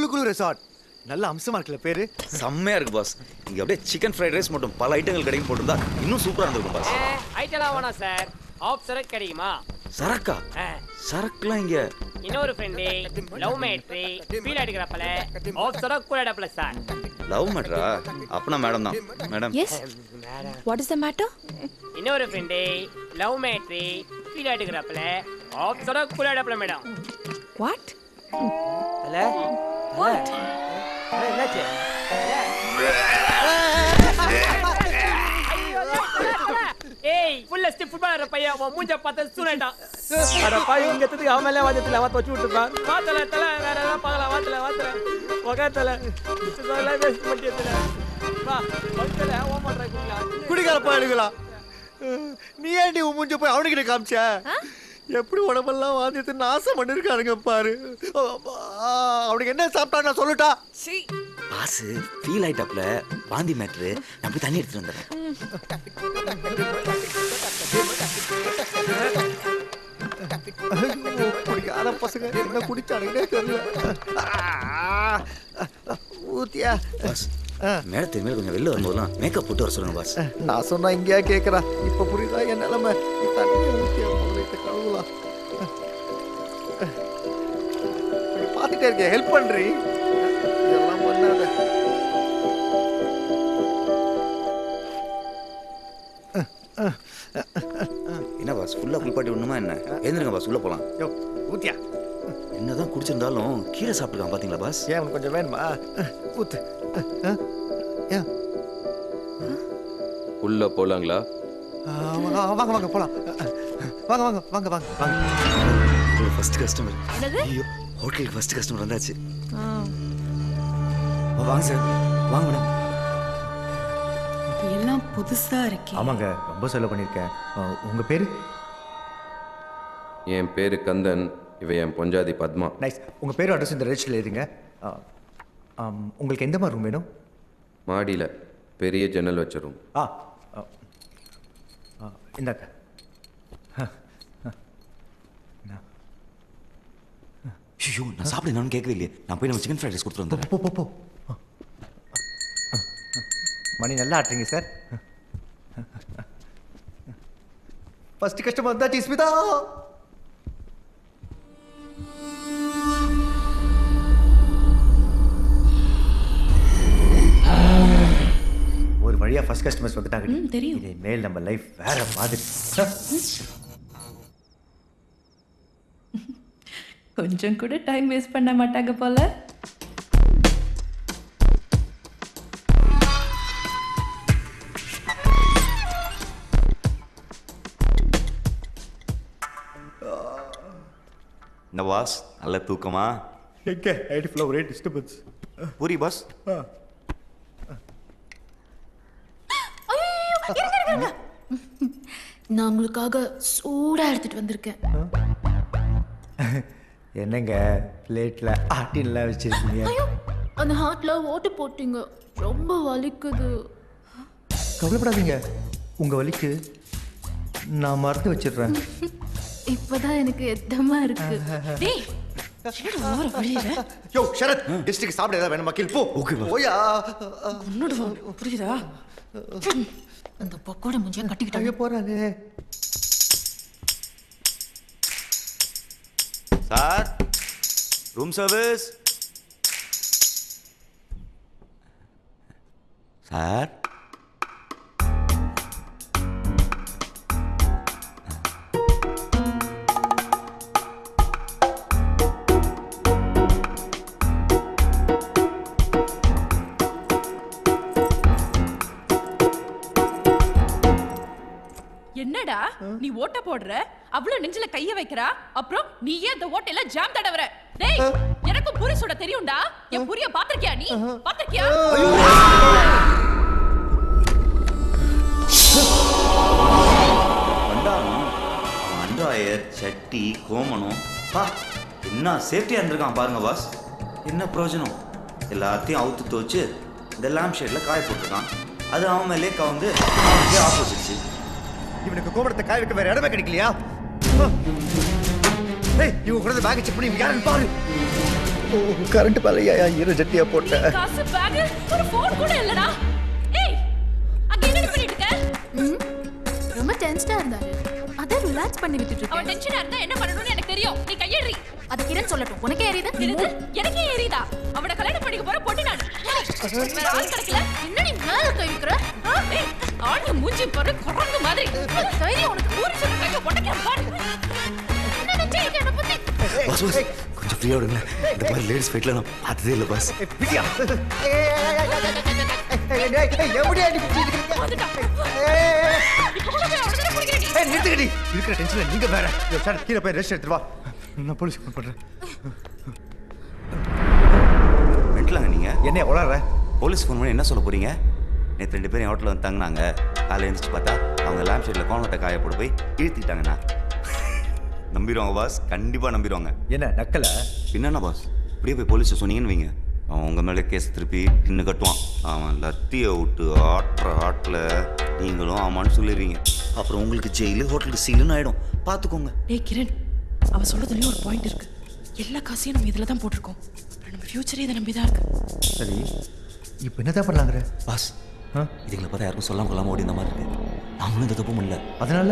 குளு குளு ரெசார்ட். நல்ல அம்சமா இருக்குல்ல பேரு. செம்மையா இருக்கு பாஸ். இங்க அப்படியே சிக்கன் ஃப்ரைட் ரைஸ் மட்டும் பல ஐட்டங்கள் கிடைக்கும் போட்டுருந்தா இன்னும் சூப்பரா இருந்திருக்கும் பாஸ். ஐட்டலாம் வேணாம் சார். ஆஃப் சரக்கு கிடைக்குமா? சரக்கா? சரக்குலாம் இங்க. இன்னொரு ஃப்ரெண்டு லவ் மேட்ரி ஃபீல் அடிக்கிறப்பல ஆஃப் சரக்கு கூட டப்ல சார். லவ் மேட்டரா? அப்பனா மேடம் தான். Madam. Yes. What is the matter? இன்னொரு ஃப்ரெண்டு லவ் மேட்ரி ஃபீல் அடிக்கிறப்பல ஆஃப் சரக்கு கூட டப்ல மேடம். வாட்? அல்ல வாட்? என்னாச்சு? ஏய் ஃபுல் ஸ்டிப் ஃபுட்பாலர் பையன் அவன் மூஞ்ச பார்த்து சூனேட்டான். அட பாய் இங்க தூக்கி அவன் மேல வாதத்துல அவன் வச்சு விட்டுறான். வாதல தல வேற ஏதாவது பார்க்கலாம். வாதல ஒகத்தல இதெல்லாம் வேஸ்ட் பண்ணிட்டல. வா வந்தல ஓ மாட்டற குடில குடிகார பாடுகளா. நீ ஏன்டி மூஞ்ச போய் அவனுக்கிட்ட காமிச்ச? எப்படி உடம்பெல்லாம் வாந்திட்டு நாசம் பண்ணிருக்கானுங்க பாரு. அவனுக்கு என்ன சாப்பிட்டா நான் சொல்லட்டா? பாஸ் ஃபீல் ஆயிட்டப்ல வாந்தி மேட்ரு. நான் போய் தண்ணி எடுத்துட்டு வந்துறேன். குடிக்கார பசங்க என்ன குடிச்சானுங்கன்னே தெரியல. ஊத்தியா பாஸ் மேடத்துக்கு மேல கொஞ்சம் வெளில வரும்போதெல்லாம் மேக்கப் போட்டு வர சொல்லுங்க பாஸ். நான் சொன்னா இங்கேயா கேட்கறா? இப்ப புரியுதா என் நிலைமை? தண்ணி ஊத்தியா முதல்ல கழுவலாம். பாத்துட்டே இருக்க ஹெல்ப் பண்றீ. இதெல்லாம் பண்ணாத. என்ன பாஸ் ஃபுல்லா குளிப்பாட்டி விடணுமா என்ன? எழுந்திருங்க பாஸ் உள்ள போலாம். ஊத்தியா என்னதான் குடிச்சிருந்தாலும் கீழே சாப்பிட்டுருக்கான் பாத்தீங்களா பாஸ்? ஏன் உனக்கு கொஞ்சம் வேணுமா? ஊத்து. உள்ள போலாங்களா? வாங்க வாங்க போலாம். வாங்க வாங்க வாங்க வாங்க வாங்க. First customer. என்னது? ஐயோ ஹோட்டலுக்கு ஃபர்ஸ்ட் கஸ்டமர் வந்தாச்சு. வாங்க சார் வாங்க மேடம். எல்லாம் புதுசா இருக்கே. ஆமாங்க ரொம்ப செலவு பண்ணியிருக்கேன். உங்க பேரு? என் பேரு கந்தன். இவ என் பொஞ்சாதி பத்மா. நைஸ். உங்க பேரு அட்ரஸ் இந்த ரெஜிஸ்டர்ல எழுதுங்க. உங்களுக்கு எந்த மாதிரி ரூம் வேணும்? மாடியில் பெரிய ஜன்னல் வச்ச ரூம். இந்தாக்க. ஐயோ நான் சாப்பிட என்னன்னு கேட்கவே இல்லையே. நான் போய் நம்ம சிக்கன் ஃப்ரைட் ரைஸ் கொடுத்துட்டு வந்துடுறேன். போ போ போ. மணி நல்லா ஆட்டுறீங்க சார். ஃபர்ஸ்ட் கஸ்டமர் வந்தாச்சு ஸ்மிதா. ஒரு வழியா ஃபர்ஸ்ட் கஸ்டமர்ஸ் வந்துட்டாங்க. தெரியும். இதே மேல் நம்ம லைஃப் வேற மாதிரி. கொஞ்சம் கூட டைம் வேஸ்ட் பண்ண மாட்டாங்க போல. என்ன பாஸ் நல்ல தூக்கமா? எங்க ஐடி ஃப்ளோ ஒரே டிஸ்டர்பன்ஸ். பூரி பாஸ். நான் உங்களுக்காக சூடா எடுத்துட்டு வந்திருக்கேன். என்னங்க பிளேட்ல ஆட்டின்லாம் வச்சிருக்கீங்க? ஐயோ அந்த ஹார்ட்ல ஓட்டு போட்டீங்க. ரொம்ப வலிக்குது. கவலைப்படாதீங்க, உங்க வலிக்கு நான் மறந்து வச்சிடுறேன். இப்பதான் எனக்கு எத்தமா இருக்கு. டேய் ஓர வழியில. யோ ஷரத், டிஸ்ட்ரிக்ட் சாப்பிட ஏதாவது வேணுமா? கில் போ. Okay pass. ஓயா உன்னோட புரியுதா? அந்த பக்கோட முஞ்சியா கட்டிக்கிட்டாங்க. அங்க போறானே. Sir room service. சார் என்னடா நீ ஓட்ட போடுற, அவ்வளவு நெஞ்சில கைய வைக்கிறா, அப்புறம் நீயே அந்த ஓட்டையில ஜாம் தடவற. டேய் எனக்கும் பூரி சுட தெரியும்டா. என் பூரிய பாத்திருக்கியா நீ? பாத்திருக்கியா? அண்டாயர் சட்டி கோமனம் பா என்ன சேஃப்டியா இருந்திருக்கான் பாருங்க பாஸ். என்ன பிரயோஜனம்? எல்லாத்தையும் அவுத்து துவச்சு இந்த லேம்ப் ஷேட்ல காய போட்டிருக்கான். அது அவன் மேலே கவுந்து அவனுக்கே ஆப்போசிட்ஸு. இவனுக்கு கோபுரத்தை காய வைக்க வேற இடமே கிடைக்கலையா? இவங்க கூட பேக் செக் பண்ணி யாருன்னு பாரு. கரண்ட் மேலையா ஈர ஜட்டியா போட்டேன் காசு பேக் ஒரு ஃபோன் கூட இல்லடா. ஏய் அங்க என்ன பண்ணிட்டு இருக்க? ரொம்ப டென்ஷனா இருந்தாரு. அதை ரிலாக்ஸ் பண்ணி விட்டுட்டு அவன் டென்ஷனா இருந்தா என்ன பண்ணணும்னு எனக்கு தெரியும். நீ கையேறி. அது கிரண் சொல்லட்டும். உனக்கே ஏறியது? என்னது? எனக்கே ஏறிதா? அவன கல்யாணம் பண்ணிக்க போற பொட்டி நான். வேற ஆள் கிடைக்கல. என்ன நீ மேல கை வைக்கிற? ஏய் ஆணி மூஞ்சி பாரு குரங்கு மாதிரி. தைரியம் உனக்கு. ஊரு சொல்ற கைய உடைக்க பாரு. என்ன நினைச்சீங்க என்ன பத்தி? பாஸ் பாஸ் கொஞ்சம் ஃப்ரீயாக விடுங்க. இந்த மாதிரி லேடிஸ் ஃபைட்டில் நான் பார்த்ததே இல்லை பாஸ். பிடியா எப்படியா நீ பிடிச்சிருக்கீங்க? இப்போ கூட போய் அவன தான் பிடிக்கிறேன். நிறுத்துக்கடி இருக்கிற டென்ஷன்ல நீங்க வேற. சார் கீழே போய் ரெஸ்ட் எடுத்துட்டு வா. நான் போலீஸ் ஃபோன் பண்றேன். மென்டலாங்க நீங்கள் என்ன உளற? போலீஸ் ஃபோன் பண்ணி என்ன சொல்ல போகிறீங்க? நேற்று 2 பேரும் என் ஹோட்டலில் வந்து தங்கினாங்க. காலையில் எழுந்திரிச்சு பார்த்தா அவங்க லேம்ப் ஷேடில் கோணத்தை காய போட்டு போய் இழுத்துக்கிட்டாங்கண்ணா. நம்பிடுவாங்க பாஸ், கண்டிப்பாக நம்பிடுவாங்க. என்ன நக்கல? என்னண்ணா பாஸ் இப்படியே போய் போலீஸை சொன்னீங்கன்னு வைங்க, அவன் உங்கள் மேலே கேஸ் திருப்பி இன்னும் கட்டுவான். அவன் லத்தியை விட்டு ஆட்டுற ஆட்டில் நீங்களும் ஆமான்னு சொல்லிடுவீங்க. அப்புறம் உங்களுக்கு ஜெயிலு ஹோட்டலுக்கு சீலுன்னு ஆகிடும். பார்த்துக்கோங்க. டேய் கிரண், அவ சொல்றதுலயும் ஒரு பாயிண்ட் இருக்கு. எல்லா காசையும் நம்ம இதுல தான் போட்டிருக்கோம். அப்புறம் நம்ம ஃபியூச்சரே இதை நம்பி தான் இருக்கு. சரி இப்போ என்னதான் பண்ணலாங்கிற? பாஸ் இதுங்களை பார்த்தா யாருக்கும் சொல்லாம கொள்ளாமல் ஓடி இந்த மாதிரி இருக்கு. நாமளும் இந்த தப்பும் இல்லை, அதனால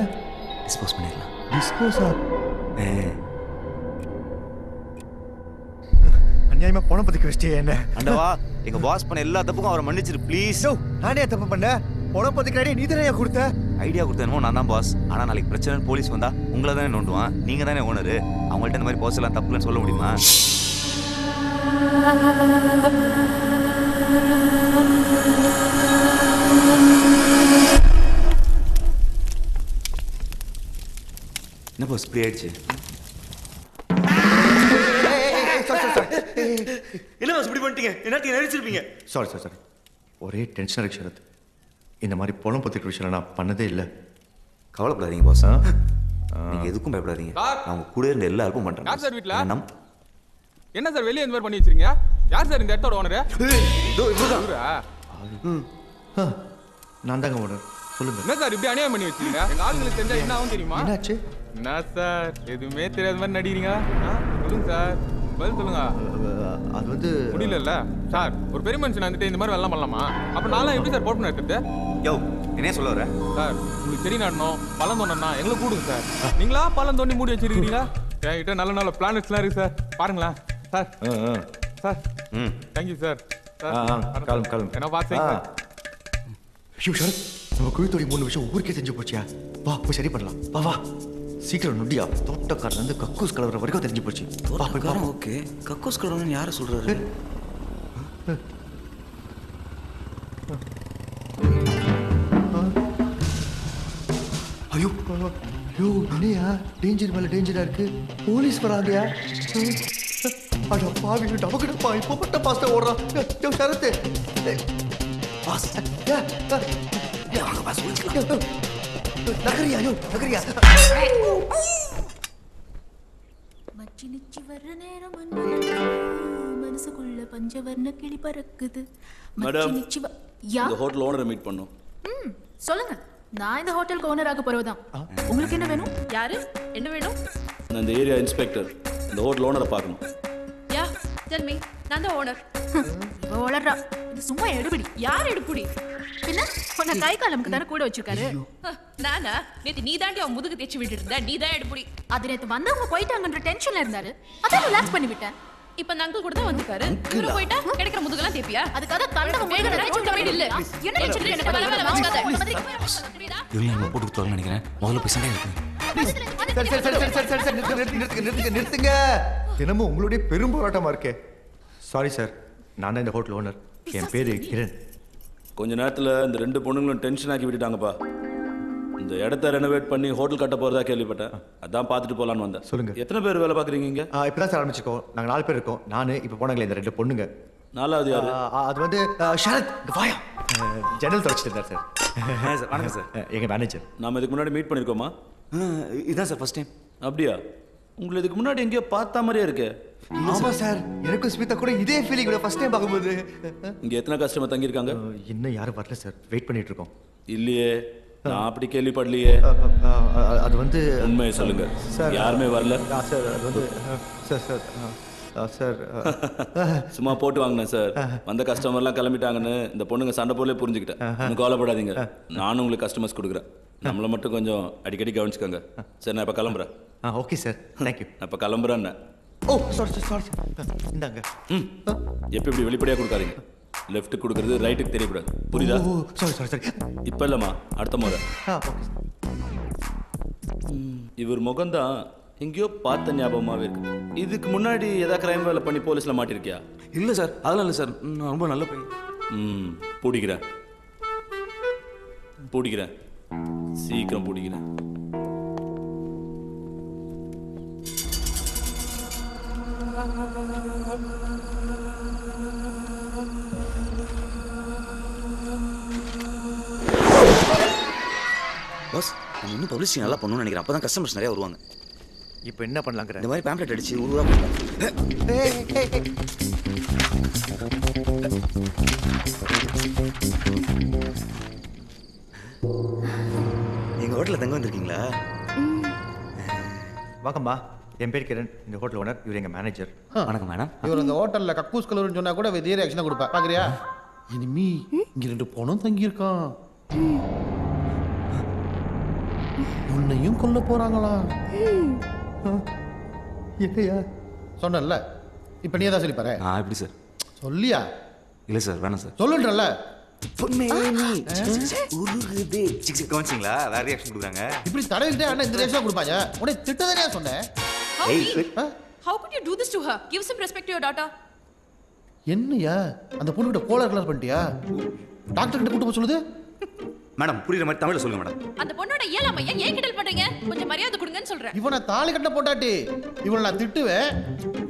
டிஸ்போஸ் பண்ணிடலாம். டிஸ்போஸா? அநியாயமா பணம் பத்திக்க வச்சிட்டே என்ன? அண்டவா எங்க பாஸ் பண்ண எல்லா தப்புக்கும் அவரை மன்னிச்சிரு ப்ளீஸ். நானே தப்பு பண்ணேன். பணம் பத்திக்க நீ தானே கொடுத்த? ஐடியா கொடுத்தேனோ நான் தான் பாஸ். ஆனால் நாளைக்கு பிரச்சனை போலீஸ் வந்தா உங்களை தானே நோண்டுவான். நீங்கள் தானே ஓனரு. அவங்கள்ட்ட இந்த மாதிரி போஸ்ட் எல்லாம் தப்புலன்னு சொல்ல முடியுமா? என்ன பாஸ் இப்படி ஆயிடுச்சு? என்ன பாஸ் இப்படி பண்ணிட்டீங்க? என்ன நினைச்சிருப்பீங்க? Sorry sir sorry. ஒரே டென்ஷனாக இருக்கு சரத். இந்த மாதிரி பணம் பத்திக்கிற விஷயம் நான் பண்ணதே இல்லை. கவலைப்படாதீங்க பாஸ். நீங்க எதுக்கும் பயப்படாதீங்க. நான் உங்க கூட இருந்த எல்லா ஹெல்ப்பும் பண்றேன். யார் சார் வீட்ல? நம் என்ன சார் வெளியே இந்த மாதிரி பண்ணி வச்சிருக்கீங்க? யார் சார் இந்த இடத்தோட ஓனரு? நான் தாங்க ஓனர். சொல்லுங்க. என்ன சார் இப்படி அநியாயம் பண்ணி வச்சிருக்கீங்க? எங்க ஆளுங்களுக்கு தெரிஞ்சா என்ன ஆகும் தெரியுமா? என்னாச்சு? என்ன சார் எதுவுமே தெரியாத மாதிரி நடிக்கிறீங்க? சொல்லுங்க சார், பதில் சொல்லுங்க. அது வந்து முடியல சார். ஒரு பெரிய மனுஷன் வந்துட்டு இந்த மாதிரி வெள்ளம் பண்ணலாமா? அப்ப நான்லாம் எப்படி சார் போட்டு எடுத்துட்டு? யோ என்ன சொல்ல வர? சார் உங்களுக்கு செடி நடணும், பழம் தோண்டனா எங்களை கூடுங்க சார். நீங்களா பழம் தோண்டி மூடி வச்சிருக்கீங்க? என்கிட்ட நல்ல நல்ல பிளானட்ஸ்லாம் இருக்கு சார், பாருங்களேன் சார். Sir thank you sir. காலம் என்ன பார்த்தீங்க சார்? ஐயோ சரத், நம்ம குழுத்தோடி 3 விஷயம் ஊருக்கே தெரிஞ்சு போச்சியா? வா போய் சரி பண்ணலாம். வா வா சீக்கிரம் நொடியா. தோட்டக்காரன் கக்கூஸ் கலவர வரைக்கும் தெரிஞ்சு போச்சு. ஓகே கக்கூஸ் கலவரன்னு யாரை சொல்றாரு? ஐயோ ஐயோ என்னையா டேஞ்சர் மேல டேஞ்சரா இருக்கு. போலீஸ் வராங்கயா. அட பாவி நமக்கு இப்போ பட்ட பாஸ்டா ஓடுறான். யோ சரத் பாஸ் வாங்க பாஸ் ஊஞ்சிக்கலாம். நகரியா யோ நகரியா. மச்சி நிச்சி வர்ற நேரம் மனசுக்குள்ள பஞ்சவர்ண கிளி பறக்குது. மேடம், யா இந்த ஹோட்டல் ஓனரை மீட் பண்ணோம். சொல்லுங்க. நான் இந்த ஹோட்டலுக்கு ஓனராக போறவதான். உங்களுக்கு என்ன வேணும்? யாரு? என்ன வேணும்? நான் இந்த ஏரியா இன்ஸ்பெக்டர். இந்த ஹோட்டல் ஓனரை பார்க்கணும். யா டெல் மீ. நான் தான் ஓனர். இவ வளர்றா. இது சும்மா எடுபிடி. யார் எடுப்புடி? பின்ன உன்னை கை காலமுக்கு தானே கூட வச்சிருக்காரு. நானா? நேத்து நீ தாண்டி அவன் முதுகு தேய்ச்சி விட்டு இருந்த. நீ தான் எடுப்புடி. அது நேத்து வந்தவங்க போயிட்டாங்கன்ற டென்ஷன்ல இருந்தாரு. அதான் ரிலாக்ஸ் பண்ணி விட்டேன். இப்ப அந்த அங்கிள் கூட தான் வந்திருக்காரு. இவரு போயிட்டா கிடைக்கிற முதுகெல்லாம் தேப்பியா? அதுக்காக கண்டவங்க வேற நினைச்சு வீடு இல்ல. என்ன நினைச்சிட்டு எனக்கு வேலை வேலை வச்சுக்காத. இவங்க நம்ம போட்டு தரல நினைக்கிறேன். முதல்ல போய் சண்டை இருக்கு. நிறுத்துங்க. தினமும் உங்களுடைய பெரும் போராட்டமா இருக்கே. சாரி சார், நான் தான் இந்த ஹோட்டல் ஓனர். என் பேரு கிரண். கொஞ்ச நேரத்தில் இந்த 2 பொண்ணுங்களும் டென்ஷன் ஆக்கி விட்டுட்டாங்கப்பா. இந்த இடத்த ரெனோவேட் பண்ணி ஹோட்டல் கட்ட போகிறதா கேள்விப்பட்டேன். அதான் பார்த்துட்டு போகலான்னு வந்தேன். சொல்லுங்க. எத்தனை பேர் வேலை பார்க்குறீங்க இங்கே? இப்பதான் சார் ஆரம்பிச்சிருக்கோம். நாங்கள் 4 பேர் இருக்கோம். நான் இப்போ போனாங்களே இந்த 2 பொண்ணுங்க. 4வது யாரு? அது வந்து ஷரத் வாயா ஜன்னல் தொடச்சிட்டு இருந்தார் சார். சார் வணக்கம் சார். எங்க மேனேஜர். நாம் இதுக்கு முன்னாடி மீட் பண்ணியிருக்கோமா? இதான் சார் ஃபர்ஸ்ட் டைம். அப்படியா? உங்களை இதுக்கு முன்னாடி எங்கேயோ பார்த்தா மாதிரியே இருக்கு. ஆமா சார், எனக்கும் ஸ்மிதா கூட இதே ஃபீலிங் ஃபர்ஸ்ட் டைம் பார்க்கும்போது. இங்கே எத்தனை கஸ்டமர் தங்கியிருக்காங்க? இன்னும் யாரும் வரல சார், வெயிட் பண்ணிட்டு இருக்கோம். இல்லையே, நான் அப்படி கேள்விப்படலையே. அது வந்து உண்மையை சொல்லுங்க சார். யாருமே வரல சார் அது வந்து சார் சார் சார் சும்மா போட்டு வாங்கினேன் சார். வந்த கஸ்டமர்லாம் கிளம்பிட்டாங்கன்னு இந்த பொண்ணுங்க சண்டை போலே புரிஞ்சுக்கிட்டேன். ஒன்றும் கவலைப்படாதீங்க, நானும் உங்களுக்கு கஸ்டமர்ஸ் கொடுக்குறேன். நம்மளை மட்டும் கொஞ்சம் அடிக்கடி கவனிச்சுக்கோங்க. சரி, நான் இப்போ கிளம்புறேன். Okay sir, thank you. நான் இப்போ கிளம்புறேன். ஓ சாரி சாரி இந்தாங்க. எப்போ இப்படி வெளிப்படையாக கொடுக்காதீங்க. லெஃப்ட் கொடுக்குறது ரைட்டுக்கு தெரியக்கூடாது, புரியுதா? Sorry sorry sorry. இப்போ இல்லைம்மா, அடுத்த முறை. ஓகே. இவர் முகம்தான் எங்கேயோ பார்த்த ஞாபகமாகவே இருக்கு. இதுக்கு முன்னாடி ஏதாவது கிரைம் வேலை பண்ணி போலீஸில் மாட்டிருக்கியா? இல்லை சார், அதெல்லாம் இல்லை சார், நான் ரொம்ப நல்ல பையன். பிடிக்கிறேன் பிடிக்கிறேன், சீக்கிரம் பிடிக்கிறேன். பாஸ், நம்ம இன்னும் பப்ளிசிட்டி நல்லா பண்ணணும்னு நினைக்கிறேன். அப்போ தான் கஸ்டமர்ஸ் நிறையா வருவாங்க. இப்போ என்ன பண்ணலாங்கிற? இந்த மாதிரி பேம்ப்ளெட் அடிச்சு உருவாக்க. எங்கள் ஹோட்டலில் தங்க வந்திருக்கீங்களா? வாங்கம்மா, என் பேர் கிரண், இந்த ஹோட்டல் ஓனர். இவர் எங்கள் மேனேஜர். வணக்கம் மேடம். இவர் இந்த ஹோட்டலில் கக்கூஸ் கலருன்னு சொன்னா கூட இதே ரியாக்ஷனை கொடுப்பா. பார்க்குறியா? இனிமே இங்கே 2 பொண்ணும் தங்கியிருக்கான். உன்னையும் கொல்ல போறாங்களா? இல்லையா? சொன்னல, இப்போ நீ தான் சொல்லி பாரு. எப்படி சார்? சொல்லியா? இல்லை சார், வேணாம் சார். சொல்லுன்றல. கவனிச்சிங்களா? வேற ரியாக்ஷன் கொடுக்குறாங்க. இப்படி தடவிக்கிட்டே அண்ணா இந்த ரியாக்ஷன் கொடுப்பாங்க. உடனே திட்டதானே சொன்னேன். How could you do this to her? Give some respect to your daughter. என்னையா அந்த பொண்ணுகிட்ட கோலர் கிளாஸ் பண்ணிட்டியா? டாக்டர் கிட்ட கூட்டு போக சொல்லுது. மேடம், புரியுற மாதிரி தமிழ்ல சொல்லுங்க மேடம். அந்த பொண்ணோட இயலாமையை ஏன் கிண்டல் பண்றீங்க? கொஞ்சம் மரியாதை கொடுங்கன்னு சொல்றேன். இவனை தாலி கட்ட போட்டாட்டி இவனை நான் திட்டுவேன்,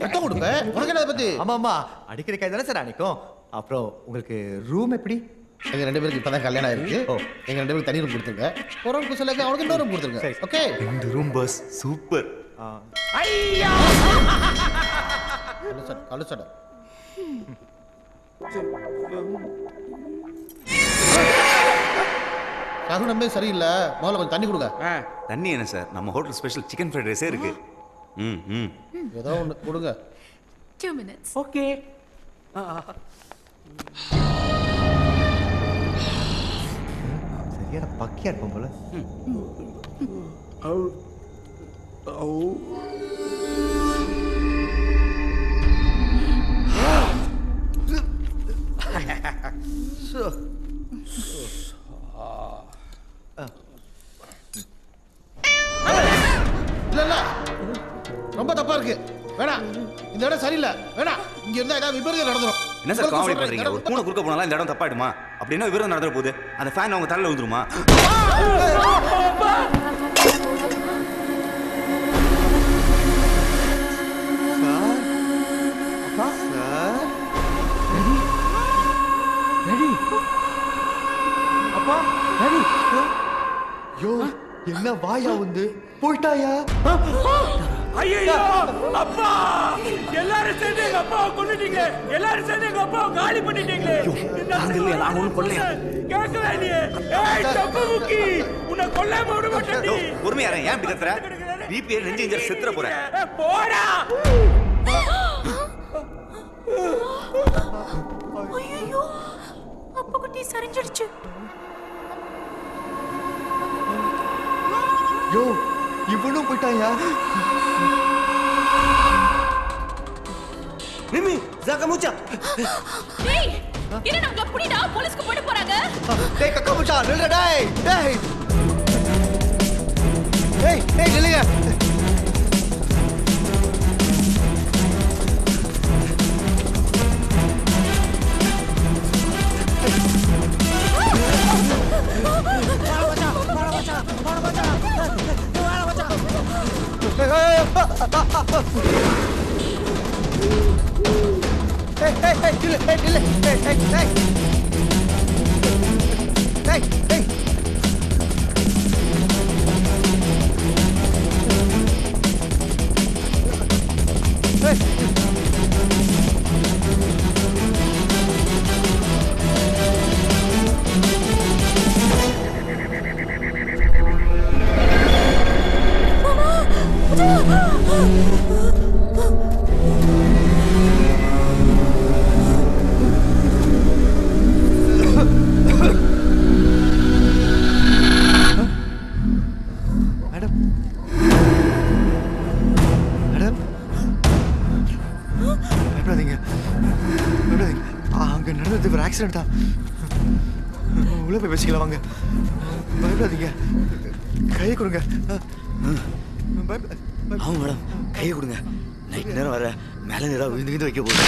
ரத்தம் கொடுப்பேன். உனக்கு என்ன பத்தி? ஆமாம்மா, அடிக்கிற கை தானே சார் அன்னைக்கும். அப்புறம் உங்களுக்கு ரூம் எப்படி? எங்க 2 பேருக்கு இப்பதான் கல்யாணம் ஆயிருக்கு. எங்க 2 பேருக்கு தனி ரூம் கொடுத்துருங்க. ஒரு சொல்லுங்க, அவனுக்கு இன்னொரு ரூம் கொடுத்துருங்க. ஓகே? 2 room boss, super. ஐயா, கழுச்சட நம்பே சரியில்லை. முதல்ல கொஞ்சம் தண்ணி கொடுங்க. தண்ணி என்ன சார், நம்ம ஹோட்டல் ஸ்பெஷல் சிக்கன் ஃப்ரைட் ரைஸே இருக்கு. ஏதோ ஒன்று கொடுங்க. 2 minutes. ஓகே. சரியான பக்கியா இருக்கும் போல. இல்ல ரொம்ப தப்பா இருக்கு. வேணாம், இந்த இடம் சரியில்லை. வேணாம், இங்க இருந்தா ஏதாவது விபரீதம் நடந்துரும். என்ன சார் காமெடி பண்றீங்க? ஒரு பூனை குறுக்க போனாலும் இந்த இடம் தப்பாயிடுமா? அப்படின்னா விரோதம் நடந்துற போகுது. அந்த ஃபேன் அவங்க தலையில விழுந்துருமா? அப்பா, ரெடி. யோ, என்ன வாயா வந்து போயிட்டாயா? ஐயோ, அப்பா, எல்லாரும் சேர்ந்து எங்க அப்பாவை கொன்னுட்டீங்க. எல்லாரும் சேர்ந்து எங்க அப்பாவை காலி பண்ணிட்டீங்களே. நாங்க ஒண்ணும் கொல்லையா? கேட்கவே இல்லையே. ஏய் தப்பு முக்கி, உன்னை கொல்லாம விட மாட்டேன். பொறுமையா ஏன் இப்படி கத்துற? பிபி நெஞ்சு இன்ஜர் செத்துற போற. போடா. ஐயோ, அப்பா குட்டி சரிஞ்சிடுச்சு. யோ, இவனும் போயிட்டாயா? மிமி, ஜாக மூச்சா. டேய், என்ன நம்மள புடிடா, போலீஸ்க்கு போட போறாங்க. டேய் கக்கா மூச்சா, நில்லுடா டேய். டேய். டேய், டேய் நில்லுங்க. ஆக்சிடென்ட் தான். உள்ள போய் பேசிக்கலாம் வாங்க. பயப்படாதீங்க. கையை கொடுங்க. ஆமாம் மேடம், கையை கொடுங்க. நைட் நேரம் வர மேலே நேரம் விழுந்து வைக்க போகுது.